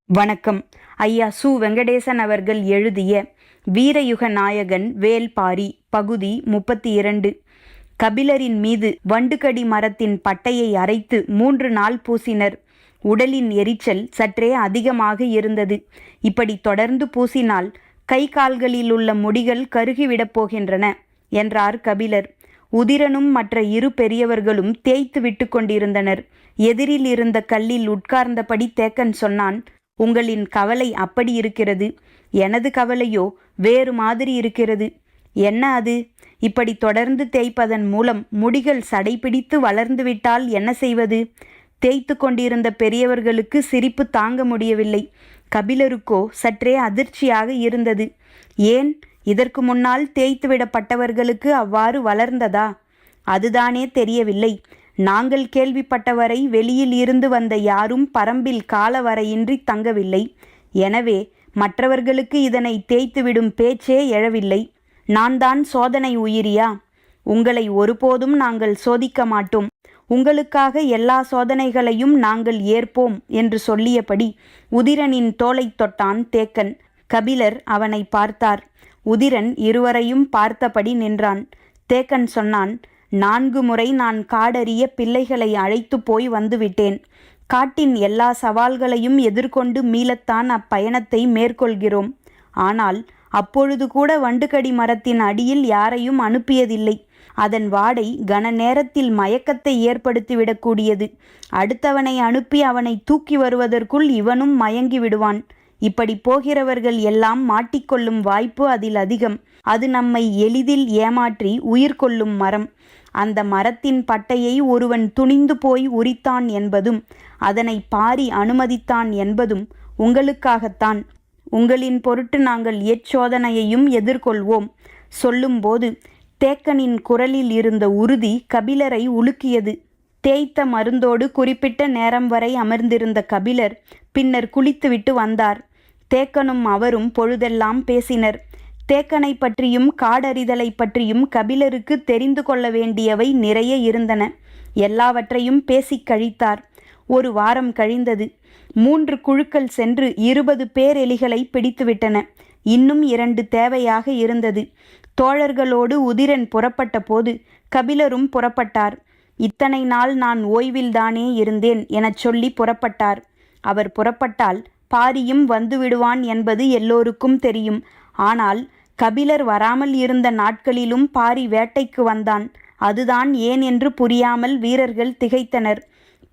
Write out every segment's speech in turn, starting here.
வணக்கம். ஐயா சு. வெங்கடேசன் அவர்கள் எழுதிய வீரயுக நாயகன் வேல்பாரி பகுதி 32. கபிலரின் மீது வண்டுகடி மரத்தின் பட்டையை அரைத்து 3 நாள் பூசினர். உடலின் எரிச்சல் சற்றே அதிகமாக இருந்தது. இப்படி தொடர்ந்து பூசினால் கை கால்களிலுள்ள முடிகள் கருகிவிடப் போகின்றன என்றார் கபிலர். உதிரனும் மற்ற 2 பெரியவர்களும் தேய்த்து விட்டு கொண்டிருந்தனர். எதிரில் இருந்த கல்லில் உட்கார்ந்தபடி தேக்கன் சொன்னான், உங்களின் கவலை அப்படி இருக்கிறது, எனது கவலையோ வேறு மாதிரி இருக்கிறது. என்ன அது? இப்படி தொடர்ந்து தேய்ப்பதன் மூலம் முடிகள் சடைபிடித்து வளர்ந்துவிட்டால் என்ன செய்வது? தேய்த்து கொண்டிருந்த பெரியவர்களுக்கு சிரிப்பு தாங்க முடியவில்லை. கபிலருக்கோ சற்றே அதிர்ச்சியாக இருந்தது. ஏன், இதற்கு முன்னால் தேய்த்துவிடப்பட்டவர்களுக்கு அவ்வாறு வளர்ந்ததா? அதுதானே தெரியவில்லை. நாங்கள் கேள்விப்பட்டவரை வெளியில் இருந்து வந்த யாரும் பரம்பில் காலவரையின்றி தங்கவில்லை. எனவே மற்றவர்களுக்கு இதனை தேய்த்துவிடும் பேச்சே எழவில்லை. நான் தான் சோதனை உயிரியா? உங்களை ஒருபோதும் நாங்கள் சோதிக்க மாட்டோம். உங்களுக்காக எல்லா சோதனைகளையும் நாங்கள் ஏற்போம் என்று சொல்லியபடி உதிரனின் தோளைத் தொட்டான் தேக்கன். கபிலர் அவனை பார்த்தார். உதிரன் இருவரையும் பார்த்தபடி நின்றான். தேக்கன் சொன்னான், 4 முறை நான் காடறிய பிள்ளைகளை அழைத்து போய் வந்துவிட்டேன். காட்டின் எல்லா சவால்களையும் எதிர்கொண்டு மீளத்தான் அப்பயணத்தை மேற்கொள்கிறோம். ஆனால் அப்பொழுது கூட வண்டுகடி மரத்தின் அடியில் யாரையும் அனுப்பியதில்லை. அதன் வாடை கன நேரத்தில் மயக்கத்தை ஏற்படுத்திவிடக்கூடியது. அடுத்தவனை அனுப்பி அவனை தூக்கி வருவதற்குள் இவனும் மயங்கி விடுவான். இப்படி போகிறவர்கள் எல்லாம் மாட்டிக்கொள்ளும் வாய்ப்பு அதில் அதிகம். அது நம்மை எளிதில் ஏமாற்றி உயிர் கொள்ளும் மரம். அந்த மரத்தின் பட்டையை ஒருவன் துணிந்து போய் உரித்தான் என்பதும் அதனை பாரி அனுமதித்தான் என்பதும் உங்களுக்காகத்தான். உங்களின் பொருட்டு நாங்கள் எச்சோதனையையும் எதிர்கொள்வோம். சொல்லும்போது தேக்கனின் குரலில் இருந்த உறுதி கபிலரை உலுக்கியது. தேய்த்த மருந்தோடு குறிப்பிட்ட நேரம் வரை அமர்ந்திருந்த கபிலர் பின்னர் குளித்துவிட்டு வந்தார். தேக்கனும் அவரும் பொழுதெல்லாம் பேசினர். தேக்கனை பற்றியும் காடறிதலை பற்றியும் கபிலருக்கு தெரிந்து கொள்ள வேண்டியவை நிறைய இருந்தன. எல்லாவற்றையும் பேசிக் கழித்தார். 1 வாரம் கழிந்தது. 3 குழுக்கள் சென்று 20 பேரெலிகளை பிடித்துவிட்டன. இன்னும் 2 தேவையாக இருந்தது. தோழர்களோடு உதிரன் புறப்பட்ட போது கபிலரும் புறப்பட்டார். இத்தனை நாள் நான் ஓய்வில்தானே இருந்தேன் எனச் சொல்லி புறப்பட்டார். அவர் புறப்பட்டால் பாரியும் வந்துவிடுவான் என்பது எல்லோருக்கும் தெரியும். ஆனால் கபிலர் வராமல் இருந்த நாட்களிலும் பாரி வேட்டைக்கு வந்தான். அதுதான் ஏன் என்று புரியாமல் வீரர்கள் திகைத்தனர்.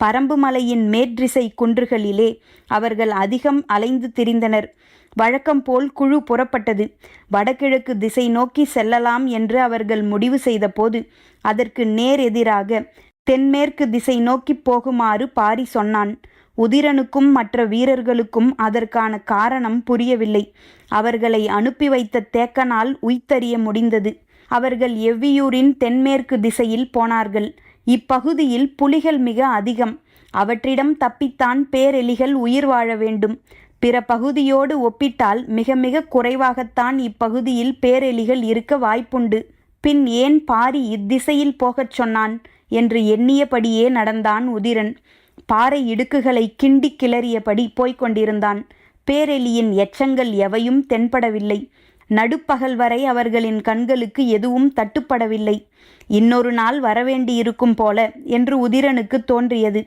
பரம்பு மலையின் மேற்றிசை குன்றுகளிலே அவர்கள் அதிகம் அலைந்து திரிந்தனர். வழக்கம் போல் குழு புறப்பட்டது. வடகிழக்கு திசை நோக்கி செல்லலாம் என்று அவர்கள் முடிவு செய்தபோது அதற்கு நேர் எதிராக தென்மேற்கு திசை நோக்கி போகுமாறு பாரி சொன்னான். உதிரனுக்கும் மற்ற வீரர்களுக்கும் அதற்கான காரணம் புரியவில்லை. அவர்களை அனுப்பி வைத்த தேக்கனால் உய்த்தறிய முடிந்தது. அவர்கள் எவ்வியூரின் தென்மேற்கு திசையில் போனார்கள். இப்பகுதியில் புலிகள் மிக அதிகம். அவற்றிடம் தப்பித்தான் பேரெலிகள் உயிர் வாழ வேண்டும். பிற பகுதியோடு ஒப்பிட்டால் மிக மிக குறைவாகத்தான் இப்பகுதியில் பேரெலிகள் இருக்க வாய்ப்புண்டு. பின் ஏன் பாரி இத்திசையில் போகச் சொன்னான் என்று எண்ணியபடியே நடந்தான் உதிரன். பாறை இடுக்குகளை கிண்டி கிளறியபடி போய்க் கொண்டிருந்தான். பேரெலியின் எச்சங்கள் எவையும் தென்படவில்லை. நடுப்பகல் வரை அவர்களின் கண்களுக்கு எதுவும் தட்டுப்படவில்லை. இன்னொரு நாள் வரவேண்டியிருக்கும் போல என்று உதிரனுக்கு தோன்றியது.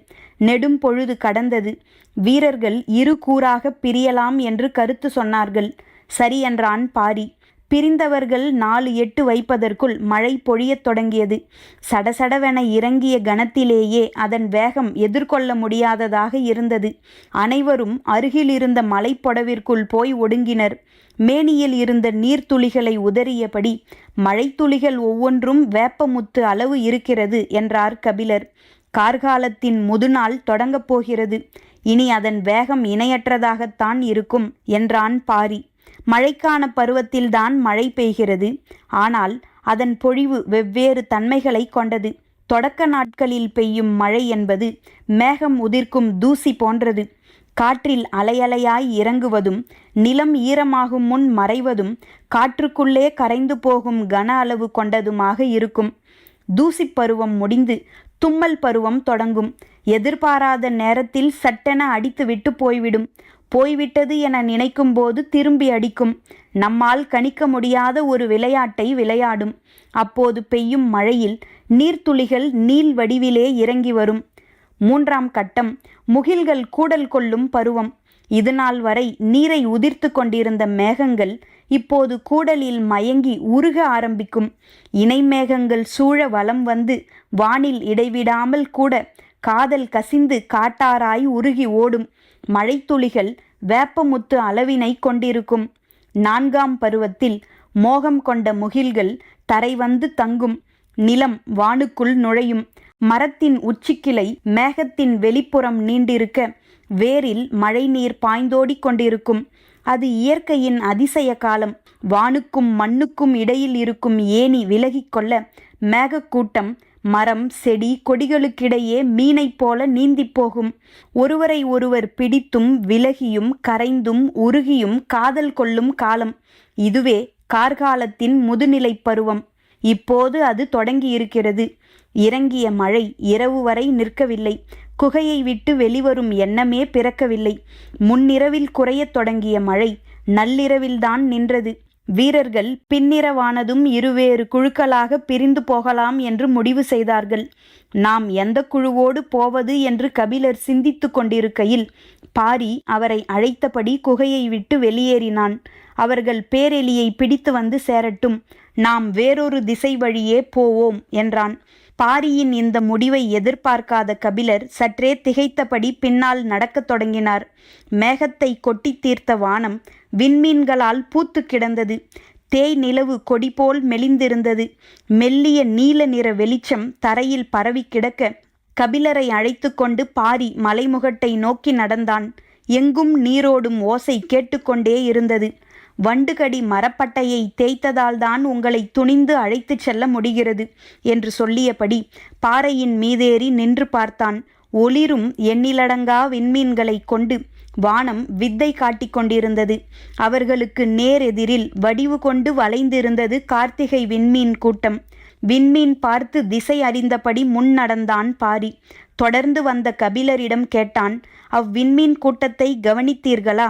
நெடும் பொழுது கடந்தது. வீரர்கள் 2 கூறாக பிரியலாம் என்று கருத்து சொன்னார்கள். சரி என்றான் பாரி. பிரிந்தவர்கள் 4 எட்டு வைப்பதற்குள் மழை பொழியத் தொடங்கியது. சடசடவென இறங்கிய கணத்திலேயே அதன் வேகம் எதிர்கொள்ள முடியாததாக இருந்தது. அனைவரும் அருகில் இருந்த மலைப்பொடவிற்குள் போய் ஒடுங்கினர். மேனியில் இருந்த நீர்த்துளிகளை உதறியபடி, மழைத்துளிகள் ஒவ்வொன்றும் வேப்பமுத்து அளவு இருக்கிறது என்றார் கபிலர். கார்காலத்தின் முதுநாள் தொடங்கப் போகிறது. இனி அதன் வேகம் இணையற்றதாகத்தான் இருக்கும் என்றான் பாரி. மழைக்கான பருவத்தில்தான் மழை பெய்கிறது. ஆனால் அதன் பொழிவு வெவ்வேறு தன்மைகளை கொண்டது. தொடக்க நாட்களில் பெய்யும் மழை என்பது மேகம் உதிர்க்கும் தூசி போன்றது. காற்றில் அலையலையாய் இறங்குவதும் நிலம் ஈரமாகும் முன் மறைவதும் காற்றுக்குள்ளே கரைந்து போகும் கன அளவு கொண்டதுமாக இருக்கும். தூசி பருவம் முடிந்து தும்மல் பருவம் தொடங்கும். எதிர்பாராத நேரத்தில் சட்டென அடித்துவிட்டு போய்விடும். போய்விட்டது என நினைக்கும்போது திரும்பி அடிக்கும். நம்மால் கணிக்க முடியாத ஒரு விளையாட்டை விளையாடும். அப்போது பெய்யும் மழையில் நீர்த்துளிகள் நீள் வடிவிலே இறங்கி வரும். 3ஆம் கட்டம் முகில்கள் கூடல் கொள்ளும் பருவம். இதுநாள் வரை நீரை உதிர்த்து கொண்டிருந்த மேகங்கள் இப்போது கூடலில் மயங்கி உருக ஆரம்பிக்கும். இணை மேகங்கள் சூழ வலம் வந்து வானில் இடைவிடாமல் கூட காதல் கசிந்து காட்டாராய் உருகி ஓடும். மழைத்துளிகள் வேப்பமுத்து அளவினை கொண்டிருக்கும். 4ஆம் பருவத்தில் மோகம் கொண்ட முகில்கள் தரை வந்து தங்கும். நிலம் வானுக்குள் நுழையும். மரத்தின் உச்சிக்கிளை மேகத்தின் வெளிப்புறம் நீண்டிருக்க வேரில் மழை நீர் பாய்ந்தோடிக் கொண்டிருக்கும். அது இயற்கையின் அதிசய காலம். வானுக்கும் மண்ணுக்கும் இடையில் இருக்கும் ஏணி விலகிக்கொள்ள மேகக்கூட்டம் மரம் செடி கொடிகளுக்கிடையே மீனைப் போல நீந்திப் போகும். ஒருவரை ஒருவர் பிடித்தும் விலகியும் கரைந்தும் உருகியும் காதல் கொள்ளும் காலம். இதுவே கார்காலத்தின் முதுநிலை பருவம். இப்போது அது தொடங்கியிருக்கிறது. இறங்கிய மழை இரவு வரை நிற்கவில்லை. குகையை விட்டு வெளிவரும் எண்ணமே பிறக்கவில்லை. முன்னிரவில் குறையத் தொடங்கிய மழை நள்ளிரவில்தான் நின்றது. வீரர்கள் பின்னிரவானதும் இருவேறு குழுக்களாக பிரிந்து போகலாம் என்று முடிவு செய்தார்கள். நாம் எந்த குழுவோடு போவது என்று கபிலர் சிந்தித்து கொண்டிருக்கையில் பாரி அவரை அழைத்தபடி குகையை விட்டு வெளியேறினான். அவர்கள் பேரெலியை பிடித்து வந்து சேரட்டும், நாம் வேறொரு திசை வழியே போவோம் என்றான். பாரியின் இந்த முடிவை எதிர்பார்க்காத கபிலர் சற்றே திகைத்தபடி பின்னால் நடக்கத் தொடங்கினார். மேகத்தை கொட்டி தீர்த்த வானம் விண்மீன்களால் பூத்து கிடந்தது. தேய் நிலவு கொடி போல் மெலிந்திருந்தது. மெல்லிய நீல நிற வெளிச்சம் தரையில் பரவி கிடக்க கபிலரை அழைத்து கொண்டு பாரி மலைமுகட்டை நோக்கி நடந்தான். எங்கும் நீரோடும் ஓசை கேட்டுக்கொண்டே இருந்தது. வண்டுகடி மரப்பட்டையை தேய்த்ததால்தான் உங்களை துணிந்து அழைத்துச் செல்ல முடிகிறது என்று சொல்லியபடி பாறையின் மீதேறி நின்று பார்த்தான். ஒளிரும் எண்ணிலடங்கா விண்மீன்களை கொண்டு வானம் வித்தை காட்டிக் கொண்டிருந்தது. அவர்களுக்கு நேர் எதிரில் வடிவு கொண்டு வளைந்திருந்தது கார்த்திகை விண்மீன் கூட்டம். விண்மீன் பார்த்து திசை அறிந்தபடி முன் நடந்தான் பாரி. தொடர்ந்து வந்த கபிலரிடம் கேட்டான், அவ்விண்மீன் கூட்டத்தை கவனித்தீர்களா?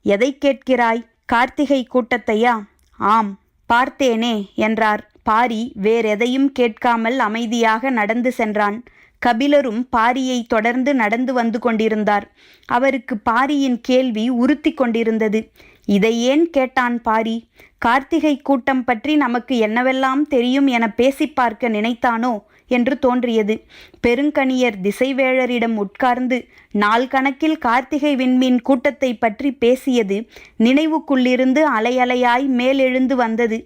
எதை கேட்கிறாய்? கார்த்திகை கூட்டத்தையா? ஆம், பார்த்தேனே என்றார். பாரி வேறெதையும் கேட்காமல் அமைதியாக நடந்து சென்றான். கபிலரும் பாரியை தொடர்ந்து நடந்து வந்து கொண்டிருந்தார். அவருக்கு பாரியின் கேள்வி உறுத்தி கொண்டிருந்தது. இதை ஏன் கேட்டான் பாரி? கார்த்திகை கூட்டம் பற்றி நமக்கு என்னவெல்லாம் தெரியும் என பேசி பார்க்க நினைத்தானோ என்று தோன்றியது. பெருங்கணியர் திசைவேழரிடம் உட்கார்ந்து நாள் கணக்கில் கார்த்திகை விண்மீன் கூட்டத்தை பற்றி பேசியது நினைவுக்குள்ளிருந்து அலையலையாய் மேலெழுந்து வந்தது.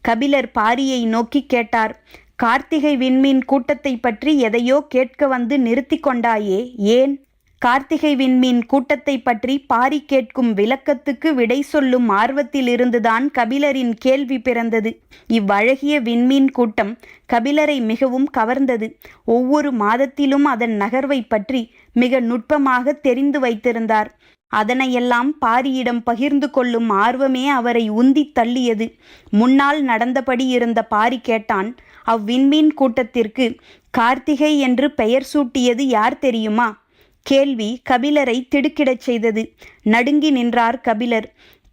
கபிலர் பாரியை நோக்கி கேட்டார், கார்த்திகை விண்மீன் கூட்டத்தை பற்றி எதையோ கேட்க வந்து நிறுத்தி கொண்டாயே, ஏன்? கார்த்திகை விண்மீன் கூட்டத்தை பற்றி பாரி கேட்கும் விளக்கத்துக்கு விடை சொல்லும் ஆர்வத்திலிருந்துதான் கபிலரின் கேள்வி பிறந்தது. இவ்வழகிய விண்மீன் கூட்டம் கபிலரை மிகவும் கவர்ந்தது. ஒவ்வொரு மாதத்திலும் அதன் நகர்வை பற்றி மிக நுட்பமாக தெரிந்து வைத்திருந்தார். அதனையெல்லாம் பாரியிடம் பகிர்ந்து கொள்ளும் ஆர்வமே அவரை உந்தி தள்ளியது. முன்னால் நடந்தபடி இருந்த பாரி கேட்டான், அவ்விண்மீன் கூட்டத்திற்கு கார்த்திகை என்று பெயர் சூட்டியது யார் தெரியுமா? கேள்வி கபிலரை திடுக்கிடச் செய்தது. நடுங்கி நின்றார் கபிலர்.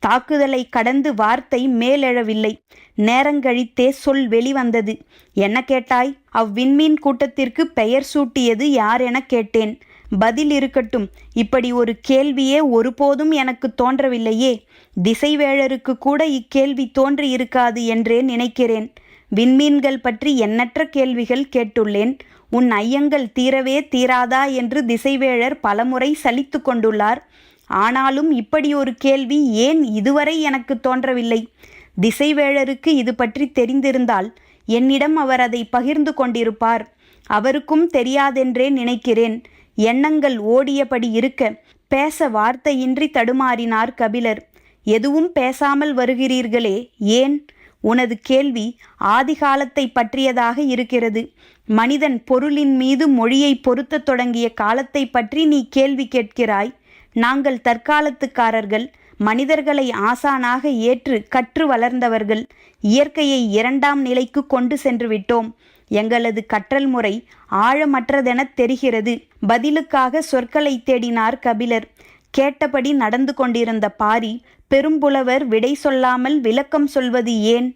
தாக்குதலை கடந்து வார்த்தை மேலெழவில்லை. நேரங்கழித்தே சொல் வெளிவந்தது. என்ன கேட்டாய்? அவ்விண்மீன் கூட்டத்திற்கு பெயர் சூட்டியது யார் என கேட்டேன். பதில் இருக்கட்டும். இப்படி ஒரு கேள்வியே ஒருபோதும் எனக்கு தோன்றவில்லையே. திசைவேழருக்கு கூட இக்கேள்வி தோன்றி இருக்காது என்றே நினைக்கிறேன். விண்மீன்கள் பற்றி எண்ணற்ற கேள்விகள் கேட்டுள்ளேன். உன் ஐயங்கள் தீரவே தீராதா என்று திசைவேழர் பலமுறை சலித்து கொண்டுள்ளார். ஆனாலும் இப்படி ஒரு கேள்வி ஏன் இதுவரை எனக்கு தோன்றவில்லை? திசைவேழருக்கு இது பற்றி தெரிந்திருந்தால் என்னிடம் அவர் அதை பகிர்ந்து கொண்டிருப்பார். அவருக்கும் தெரியாதென்றே நினைக்கிறேன். எண்ணங்கள் ஓடியபடி இருக்க பேச வார்த்தையின்றி தடுமாறினார் கபிலர். எதுவும் பேசாமல் வருகிறீர்களே, ஏன்? உனது கேள்வி ஆதிகாலத்தை பற்றியதாக இருக்கிறது. மனிதன் பொருளின் மீது மொழியை பொருத்தத் தொடங்கிய காலத்தை பற்றி நீ கேள்வி கேட்கிறாய். நாங்கள் தற்காலத்துக்காரர்கள். மனிதர்களை ஆசானாக ஏற்று கற்று வளர்ந்தவர்கள். இயற்கையை 2ஆம் நிலைக்கு கொண்டு சென்று விட்டோம். எங்களது கற்றல் முறை ஆழமற்றதெனத் தெரிகிறது. பதிலுக்காக சொற்களை தேடினார் கபிலர். கேட்டபடி நடந்து கொண்டிருந்த பாரி பெரும்புலவர் விடை சொல்லாமல் விளக்கம் சொல்வது ஏன்?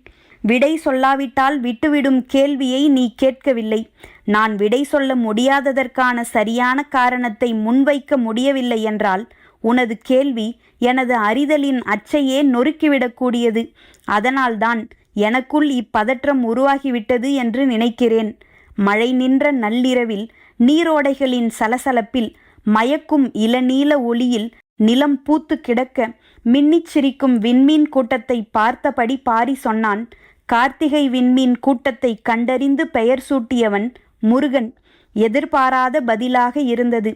விடை சொல்லாவிட்டால் விட்டுவிடும் கேள்வியை நீ கேட்கவில்லை. நான் விடை சொல்ல முடியாததற்கான சரியான காரணத்தை முன்வைக்க முடியவில்லை என்றால் உனது கேள்வி எனது அறிதலின் அச்சையே நொறுக்கிவிடக்கூடியது. அதனால்தான் எனக்குள் இப்பதற்றம் உருவாகிவிட்டது என்று நினைக்கிறேன். மழை நின்ற நள்ளிரவில் நீரோடைகளின் சலசலப்பில் மயக்கும் இளநீல ஒளியில் நிலம் பூத்து கிடக்க மின்னிச் சிரிக்கும் விண்மீன் கூட்டத்தை பார்த்தபடி பாரி சொன்னான். கார்த்திகை விண்மீன் கூட்டத்தை கண்டறிந்து பெயர் சூட்டியவன் முருகன். எதிர்பாராத பதிலாக இருந்தது.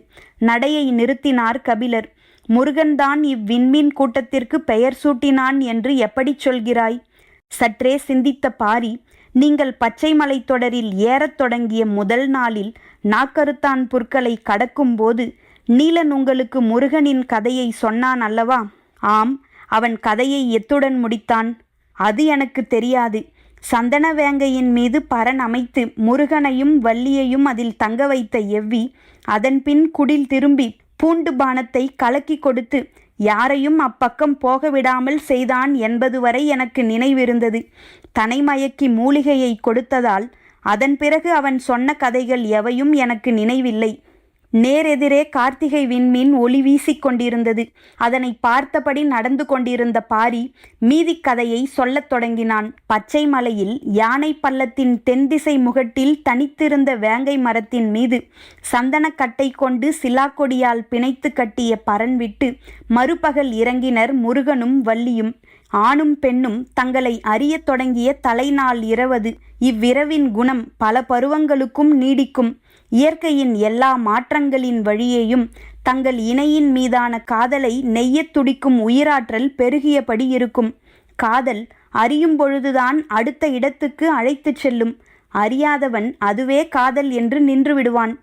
நடையை நிறுத்தினார் கபிலர். முருகன்தான் இவ்விண்மீன் கூட்டத்திற்கு பெயர் சூட்டினான் என்று எப்படி சொல்கிறாய்? சற்றே சிந்தித்த பாரி, நீங்கள் பச்சை மலைத்தொடரில் ஏறத் தொடங்கிய முதல் நாளில் நாக்கருத்தான் புற்களை கடக்கும்போது நீலன் உங்களுக்கு முருகனின் கதையை சொன்னான் அல்லவா? ஆம். அவன் கதையை எத்துடன் முடித்தான்? அது எனக்கு தெரியாது. சந்தன வேங்கையின் மீது பரன் அமைத்து முருகனையும் வள்ளியையும் அதில் தங்க வைத்த எவ்வி அதன்பின் குடில் திரும்பி பூண்டு பானத்தை கலக்கி கொடுத்து யாரையும் அப்பக்கம் போக விடாமல் செய்தான் என்பது வரை எனக்கு நினைவிருந்தது. தனைமயக்கி மூலிகையை கொடுத்ததால் அதன் பிறகு அவன் சொன்ன கதைகள் எவையும் எனக்கு நினைவில்லை. நேரெதிரே கார்த்திகை விண்மீன் ஒளி வீசிக் கொண்டிருந்தது. அதனை பார்த்தபடி நடந்து கொண்டிருந்த பாரி மீதி கதையை சொல்லத் தொடங்கினான். பச்சை மலையில் யானை பள்ளத்தின் தென்திசை முகட்டில் தனித்திருந்த வேங்கை மரத்தின் மீது சந்தனக்கட்டை கொண்டு சிலாக்கொடியால் பிணைத்து கட்டிய பரன் விட்டு மறுபகல் இறங்கினர் முருகனும் வள்ளியும். ஆணும் பெண்ணும் தங்களை அறியத் தொடங்கிய தலைநாள் இரவது. இவ்விரவின் குணம் பல பருவங்களுக்கும் நீடிக்கும். இயற்கையின் எல்லா மாற்றங்களின் வழியேயும் தங்கள் இணையின் மீதான காதலை நெய்யத் துடிக்கும் உயிராற்றல் பெருகியபடி இருக்கும். காதல் அறியும் பொழுதுதான் அடுத்த இடத்துக்கு அழைத்துச் செல்லும். அறியாதவன் அதுவே காதல் என்று நின்று விடுவான்.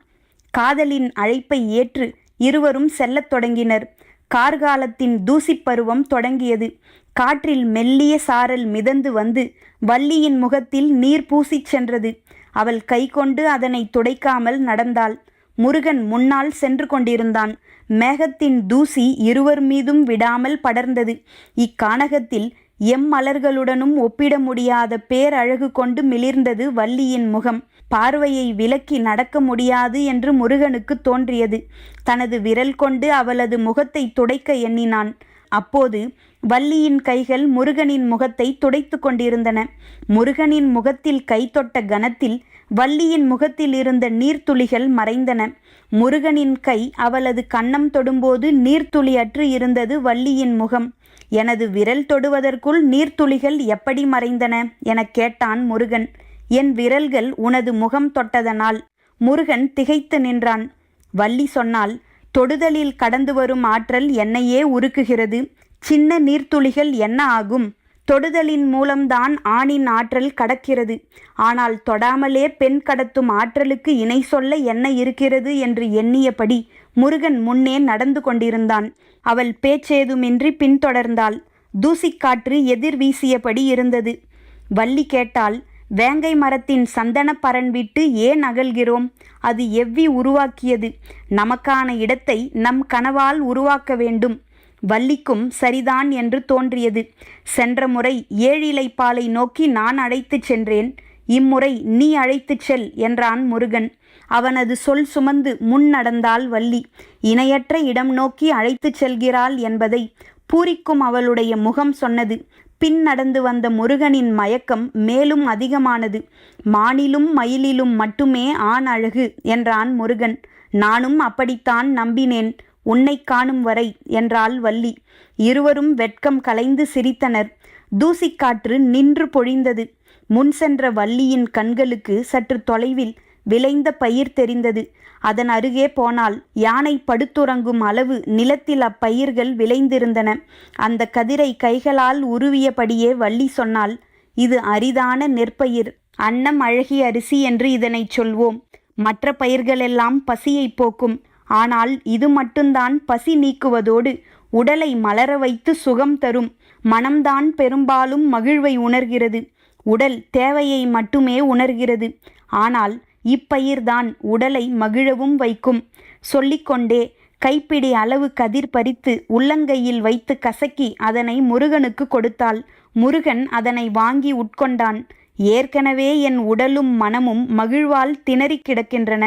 காதலின் அழைப்பை ஏற்று இருவரும் செல்லத் தொடங்கினர். கார்காலத்தின் தூசிப்பருவம் தொடங்கியது. காற்றில் மெல்லிய சாரல் மிதந்து வந்து வள்ளியின் முகத்தில் நீர் பூசிச் சென்றது. அவள் கை கொண்டு அதனை துடைக்காமல் நடந்தாள். முருகன் முன்னால் சென்று கொண்டிருந்தான். மேகத்தின் தூசி இருவர் மீதும் விடாமல் படர்ந்தது. இக்கானகத்தில் எம்மலர்களுடனும் ஒப்பிட முடியாத பேரழகு கொண்டு மிளிர்ந்தது வள்ளியின் முகம். பார்வையை விலக்கி நடக்க முடியாது என்று முருகனுக்கு தோன்றியது. தனது விரல் கொண்டு அவளது முகத்தை துடைக்க எண்ணினான். அப்போது வள்ளியின் கைகள் முருகனின் முகத்தை துடைத்து கொண்டிருந்தன. முருகனின் முகத்தில் கை தொட்ட கணத்தில் வள்ளியின் முகத்தில் இருந்த நீர்த்துளிகள் மறைந்தன. முருகனின் கை அவளது கன்னம் தொடும்போது நீர்த்துளியற்று இருந்தது வள்ளியின் முகம். எனது விரல் தொடுவதற்குள் நீர்த்துளிகள் எப்படி மறைந்தன எனக் கேட்டான் முருகன். என் விரல்கள் உனது முகம் தொட்டதனால். முருகன் திகைத்து நின்றான். வள்ளி சொன்னாள், தொடுதலில் கடந்து வரும் ஆற்றல் என்னையே உருக்குகிறது. சின்ன நீர்த்துளிகள் என்ன ஆகும்? தொடுதலின் மூலம்தான் ஆணின் ஆற்றல் கடக்கிறது. ஆனால் தொடாமலே பெண் கடத்தும் ஆற்றலுக்கு இணை சொல்ல என்ன இருக்கிறது என்று எண்ணியபடி முருகன் முன்னே நடந்து கொண்டிருந்தான். அவள் பேச்சேதுமின்றி பின்தொடர்ந்தாள். தூசிக்காற்று எதிர் வீசியபடி இருந்தது. வள்ளி கேட்டாள், வேங்கை மரத்தின் சந்தன பரன் விட்டு ஏன் அகல்கிறோம்? அது எவ்வி உருவாக்கியது. நமக்கான இடத்தை நம் கனவால் உருவாக்க வேண்டும். வள்ளிக்கும் சரிதான் என்று தோன்றியது. சென்ற முறை ஏழிலைப்பாலை நோக்கி நான் அழைத்துச் சென்றேன். இம்முறை நீ அழைத்துச் செல் என்றான் முருகன். அவனது சொல் சுமந்து முன் நடந்தாள் வள்ளி. இணையற்ற இடம் நோக்கி அழைத்துச் செல்கிறாள் என்பதை பூரிக்கும் அவளுடைய முகம் சொன்னது. பின் நடந்து வந்த முருகனின் மயக்கம் மேலும் அதிகமானது. மானிலும் மயிலிலும் மட்டுமே ஆண் அழகு என்றான் முருகன். நானும் அப்படித்தான் நம்பினேன், உன்னை காணும் வரை என்றாள் வள்ளி. இருவரும் வெட்கம் கலைந்து சிரித்தனர். தூசிக்காற்று நின்று பொழிந்தது. முன் சென்ற வள்ளியின் கண்களுக்கு சற்று தொலைவில் விளைந்த பயிர் தெரிந்தது. அதன் அருகே போனால் யானை படுத்துறங்கும் அளவு நிலத்தில் அப்பயிர்கள் விளைந்திருந்தன. அந்த கதிரை கைகளால் உருவியபடியே வள்ளி சொன்னாள், இது அரிதான நெற்பயிர். அன்னம் அழகிய அரிசி என்று இதனை சொல்வோம். மற்ற பயிர்களெல்லாம் பசியை போக்கும். ஆனால் இது மட்டும்தான் பசி நீக்குவதோடு உடலை மலர வைத்து சுகம் தரும். மனம்தான் பெரும்பாலும் மகிழ்வை உணர்கிறது. உடல் தேவையை மட்டுமே உணர்கிறது. ஆனால் இப்பயிர்தான் உடலை மகிழவும் வைக்கும். சொல்லிக்கொண்டே கைப்பிடி அளவு கதிர் பறித்து உள்ளங்கையில் வைத்து கசக்கி அதனை முருகனுக்கு கொடுத்தாள். முருகன் அதனை வாங்கி உட்கொண்டான். ஏற்கனவே என் உடலும் மனமும் மகிழ்வால் திணறிக் கிடக்கின்றன.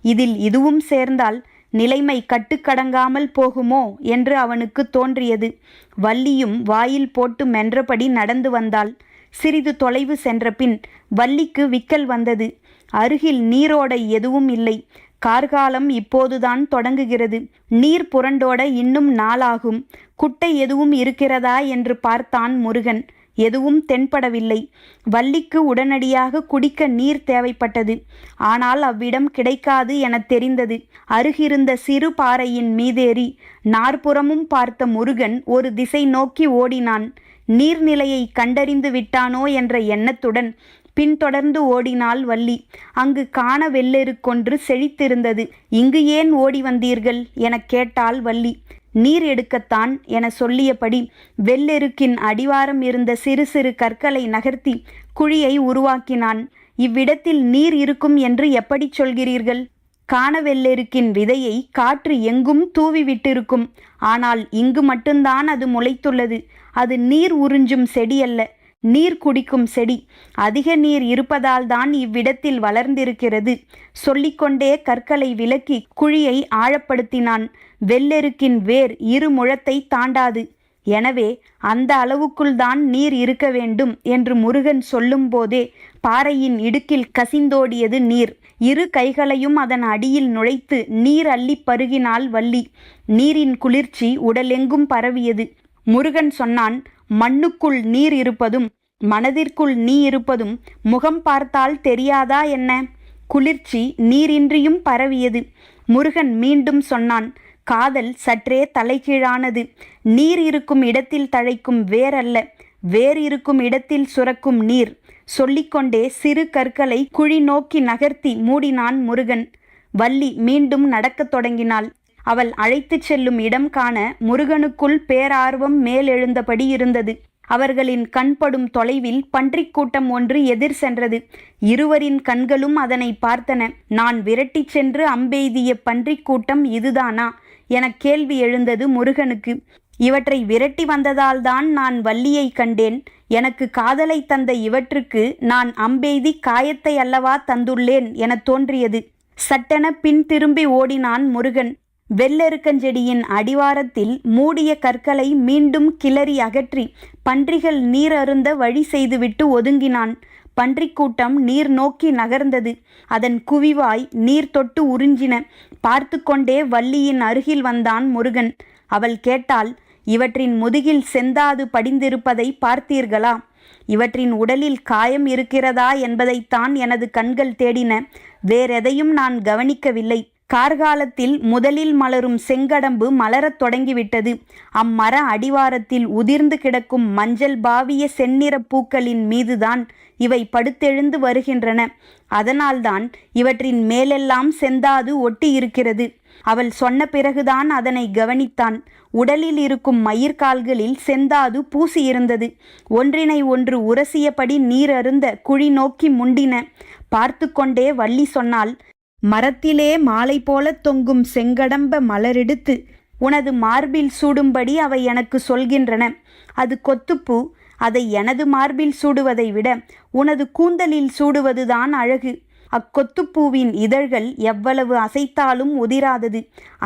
இதில் இதுவும் சேர்ந்தால் நிலைமை கட்டுக்கடங்காமல் போகுமோ என்று அவனுக்கு தோன்றியது. வள்ளியும் வாயில் போட்டு மென்றபடி நடந்து வந்தாள். சிறிது தொலைவு சென்ற பின் வள்ளிக்கு விக்கல் வந்தது. அருகில் நீரோடை எதுவும் இல்லை. கார்காலம் இப்போதுதான் தொடங்குகிறது. நீர் புரண்டோட இன்னும் நாளாகும். குட்டை எதுவும் இருக்கிறதா என்று பார்த்தான் முருகன். எதுவும் தென்படவில்லை. வள்ளிக்கு உடனடியாக குடிக்க நீர் தேவைப்பட்டது. ஆனால் அவ்விடம் கிடைக்காது என தெரிந்தது. அருகிருந்த சிறு பாறையின் மீதேறி நாற்புறமும் பார்த்த முருகன் ஒரு திசை நோக்கி ஓடினான். நீர்நிலையை கண்டறிந்து விட்டானோ என்ற எண்ணத்துடன் பின்தொடர்ந்து ஓடினாள் வள்ளி. அங்கு காண வெள்ளெருக்கொன்று செழித்திருந்தது. இங்கு ஏன் ஓடி வந்தீர்கள் எனக் கேட்டாள் வள்ளி. நீர் எடுக்கத்தான் என சொல்லியபடி வெள்ளெருக்கின் அடிவாரம் இருந்த சிறு சிறு கற்களை நகர்த்தி குழியை உருவாக்கினான். இவ்விடத்தில் நீர் இருக்கும் என்று எப்படி சொல்கிறீர்கள்? காணவெள்ளெருக்கின் விதையை காற்று எங்கும் தூவி விட்டிருக்கும். ஆனால் இங்கு மட்டும்தான் அது முளைத்துள்ளது. அது நீர் உறிஞ்சும் செடி அல்ல, நீர் குடிக்கும் செடி. அதிக நீர் இருப்பதால் தான் இவ்விடத்தில் வளர்ந்திருக்கிறது. சொல்லிக்கொண்டே கற்களை விலக்கி குழியை ஆழப்படுத்தினான். வெள்ளெருக்கின் வேர் 2 முழத்தை தாண்டாது. எனவே அந்த அளவுக்குள் தான் நீர் இருக்க வேண்டும் என்று முருகன் சொல்லும் போதே பாறையின் இடுக்கில் கசிந்தோடியது நீர். 2 கைகளையும் அதன் அடியில் நுழைத்து நீர் அள்ளி பருகினாள் வள்ளி. நீரின் குளிர்ச்சி உடலெங்கும் பரவியது. முருகன் சொன்னான், மண்ணுக்குள் நீர் இருப்பதும் மனதிற்குள் நீ இருப்பதும் முகம் பார்த்தால் தெரியாதா என்ன? குளிர்ச்சி நீரின்றியும் பரவியது. முருகன் மீண்டும் சொன்னான், காதல் சற்றே தலைகீழானது. நீர் இருக்கும் இடத்தில் தழைக்கும் வேர் அல்ல, வேர் இருக்கும் இடத்தில் சுரக்கும் நீர். சொல்லிக்கொண்டே சிறு கற்களை குழி நோக்கி நகர்த்தி மூடினான் முருகன். வள்ளி மீண்டும் நடக்கத் தொடங்கினாள். அவள் அழைத்துச் செல்லும் இடம் காண முருகனுக்குள் பேரார்வம் மேலெழுந்தபடி இருந்தது. அவர்களின் கண்படும் தொலைவில் பன்றிக் கூட்டம் ஒன்று எதிர் சென்றது. இருவரின் கண்களும் அதனை பார்த்தன. நான் விரட்டிச் சென்று அம்பெய்திய பன்றிக் கூட்டம் இதுதானா என கேள்வி எழுந்தது முருகனுக்கு. இவற்றை விரட்டி வந்ததால்தான் நான் வள்ளியை கண்டேன். எனக்கு காதலை தந்த இவற்றுக்கு நான் அம்பெய்தி காயத்தை அல்லவா தந்துள்ளேன் என தோன்றியது. சட்டென பின் திரும்பி ஓடினான் முருகன். வெள்ளெருக்கஞ்செடியின் அடிவாரத்தில் மூடிய கற்களை மீண்டும் கிளறி அகற்றி பன்றிகள் நீர் அருந்த வழி செய்துவிட்டு ஒதுங்கினான். பன்றிக்கூட்டம் நீர் நோக்கி நகர்ந்தது. அதன் குவிவாய் நீர் தொட்டு உறிஞ்சின. பார்த்து கொண்டே வள்ளியின் அருகில் வந்தான் முருகன். அவள் கேட்டாள், இவற்றின் முதுகில் செந்தாது படிந்திருப்பதை பார்த்தீர்களா? இவற்றின் உடலில் காயம் இருக்கிறதா என்பதைத்தான் எனது கண்கள் தேடின. வேறெதையும் நான் கவனிக்கவில்லை. கார்காலத்தில் முதலில் மலரும் செங்கடம்பு மலரத் தொடங்கிவிட்டது. அம்மர அடிவாரத்தில் உதிர்ந்து கிடக்கும் மஞ்சள் பாவிய செந்நிற பூக்களின் மீதுதான் இவை படுத்தெழுந்து வருகின்றன. அதனால்தான் இவற்றின் மேலெல்லாம் செந்தாது ஒட்டி இருக்கிறது. அவள் சொன்ன பிறகுதான் அதனை கவனித்தான். உடலில் இருக்கும் மயிர்கால்களில் செந்தாது பூசியிருந்தது. ஒன்றினை ஒன்று உரசியபடி நீர் அருந்த குழி நோக்கி முண்டின. பார்த்து கொண்டே வள்ளி சொன்னாள், மரத்திலே மாலை போல தொங்கும் செங்கடம்ப மலரெடுத்து உனது மார்பில் சூடும்படி அவை எனக்கு சொல்கின்றன. அது கொத்துப்பூ. அதை எனது மார்பில் சூடுவதை விட உனது கூந்தலில் சூடுவதுதான் அழகு. அக்கொத்துப்பூவின் இதழ்கள் எவ்வளவு அசைத்தாலும் உதிராதது,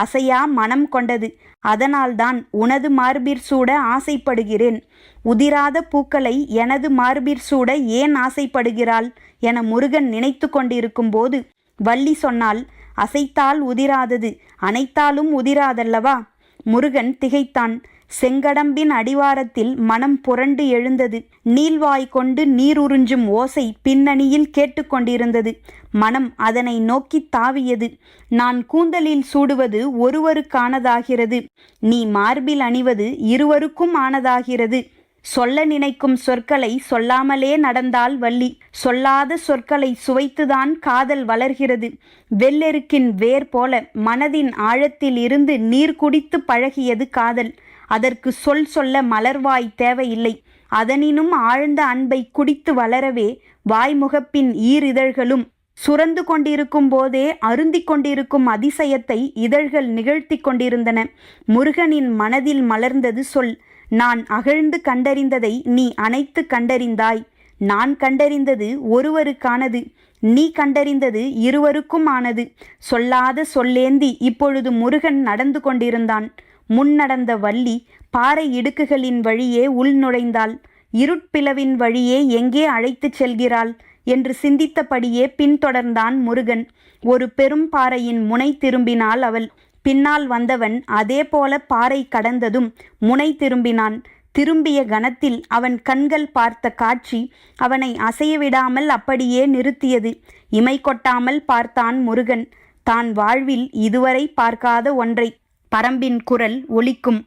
அசையா மனம் கொண்டது. அதனால்தான் உனது மார்பிற் சூட ஆசைப்படுகிறேன். உதிராத பூக்களை எனது மார்பிற் சூட ஏன் ஆசைப்படுகிறாள் என முருகன் நினைத்து கொண்டிருக்கும் போது வள்ளி சொன்னால், அசைத்தால் உதிராதது, அனைத்தாலும் உதிராதல்லவா? முருகன் திகைத்தான். செங்கடம்பின் அடிவாரத்தில் மனம் புரண்டு எழுந்தது. நீள்வாய் கொண்டு நீருறிஞ்சும் ஓசை பின்னணியில் கேட்டுக்கொண்டிருந்தது. மனம் அதனை நோக்கி தாவியது. நான் கூந்தலில் சூடுவது ஒருவருக்கானதாகிறது, நீ மார்பில் அணிவது இருவருக்கும் ஆனதாகிறது. சொல்ல நினைக்கும் சொற்களை சொல்லாமலே நடந்தாள் வள்ளி. சொல்லாத சொற்களை சுவைத்துதான் காதல் வளர்கிறது. வெள்ளெருக்கின் வேர் போல மனதின் ஆழத்தில் இருந்து நீர் குடித்து பழகியது காதல். அதற்கு சொல்ல மலர்வாய் தேவையில்லை. அதனினும் ஆழ்ந்த அன்பை குடித்து வளரவே வாய்முகப்பின் ஈரிதழ்களும் சுரந்து கொண்டிருக்கும் போதே அருந்திக் கொண்டிருக்கும் அதிசயத்தை இதழ்கள் நிகழ்த்தி கொண்டிருந்தன. முருகனின் மனதில் மலர்ந்தது சொல். நான் அகழ்ந்து கண்டறிந்ததை நீ அனைத்து கண்டறிந்தாய். நான் கண்டறிந்தது ஒருவருக்கானது, நீ கண்டறிந்தது இருவருக்கும் ஆனது. சொல்லாத சொல்லேந்தி இப்பொழுது முருகன் நடந்து கொண்டிருந்தான். முன் நடந்த வள்ளி பாறை இடுக்குகளின் வழியே உள் நுழைந்தாள். இருட்பிளவின் வழியே எங்கே அழைத்துச் செல்கிறாள் என்று சிந்தித்தபடியே பின்தொடர்ந்தான் முருகன். ஒரு பெரும் பாறையின் முனை திரும்பினாள் அவள். பின்னால் வந்தவன் அதே போல பாறை கடந்ததும் முனை திரும்பினான். திரும்பிய கணத்தில் அவன் கண்கள் பார்த்த காட்சி அவனை அசையவிடாமல் அப்படியே நிறுத்தியது. இமை கொட்டாமல் பார்த்தான் முருகன். தான் வாழ்வில் இதுவரை பார்க்காத ஒன்றை. பரம்பின் குரல் ஒலிக்கும்.